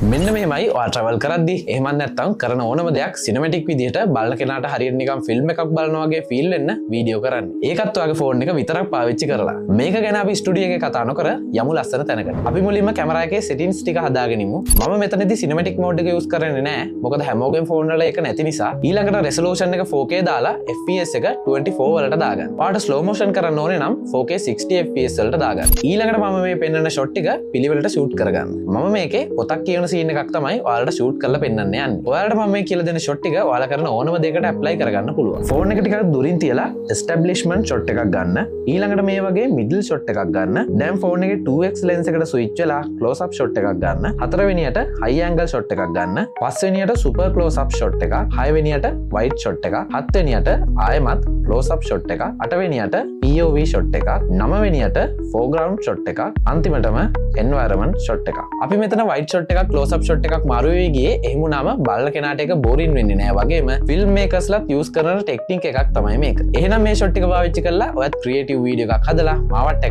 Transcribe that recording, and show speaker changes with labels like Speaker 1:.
Speaker 1: මෙන්න මේමයි ඔයා ට්‍රැවල් කරද්දී එහෙම නැත්නම් කරන ඕනම දෙයක් සිනමැටික් විදිහට බලන කෙනාට හරියට නිකන් ෆිල්ම් එකක් බලනවා වගේ ෆීල් වෙන්න වීඩියෝ කරන්න. ඒකත් ඔයාගේ ෆෝන් එක විතරක් පාවිච්චි කරලා. මේක ගැන අපි ස්ටුඩියෝ එකේ කතා නොකර යමු ලස්සන තැනකට. අපි මුලින්ම කැමරා එකේ settings ටික හදාගෙන ඉමු. මම මෙතනදී සිනමැටික් මෝඩ් එක යූස් කරන්නේ නැහැ. මොකද හැමෝගෙම ෆෝන් වල ඒක නැති නිසා. ඊළඟට resolution එක 4K දාලා FPS එක 24 වලට දාගන්න. ඔයාලට slow motion කරන්න ඕනේ නම් 4K 60 FPS වලට දාගන්න. ඊළඟට මම මේ පෙන්වන shot ටික පිළිවෙලට shoot කරගන්න. මම මේකේ පොතක් කියන සීන් එකක් තමයි ඔයාලට ෂූට් කරලා පෙන්නන්න යන්නේ. ඔයාලට මම මේ කියලා දෙන ෂොට් ටික ඔයාලා කරන ඕනම දෙයකට ඇප්ලයි කරගන්න පුළුවන්. ෆෝන් එක ටිකක් දුරින් තියලා එස්ටැබ්ලිෂ්මන්ට් ෂොට් එකක් ගන්න. ඊළඟට මේ වගේ මිඩල් ෂොට් එකක් ගන්න. දැන් ෆෝන් එකේ 2x ලෙන්ස් එකට ස්විච් වෙලා ක්ලෝස් අප් ෂොට් එකක් ගන්න. හතරවෙනියට හයි ඇන්ගල් ෂොට් එකක් ගන්න. පස්වෙනියට සුපර් ක්ලෝස් අප් ෂොට් එකක්. හයවෙනියට වයිඩ් ෂොට් එකක්. හත්වෙනියට ආයෙමත් ක්ලෝස් අප් ෂොට් එකක්. අටවෙනියට POV ෂොට් එකක්. නවවෙනියට ෆෝග්‍රවුන්ඩ් ෂොට් එකක්. අන්තිමටම එන්වයරන්මන්ට් ෂොට් එකක්. අපි මෙතන වයිඩ් ෂොට් එකක් ක්ලෝස් අප් ෂොට් එකක් මාරු වෙවි ගියේ එහෙම වුණාම බලන කෙනාට ඒක බෝරින් වෙන්නේ නැහැ. වගේම ෆිල්ම් මේකර්ස්ලාත් යූස් කරන ටෙක්නික් එකක් තමයි මේක. එහෙනම් මේ ෂොට් එක පාවිච්චි කරලා ඔයත් ක්‍රියේටිව් වීඩියෝ එකක් හදලා මාවත්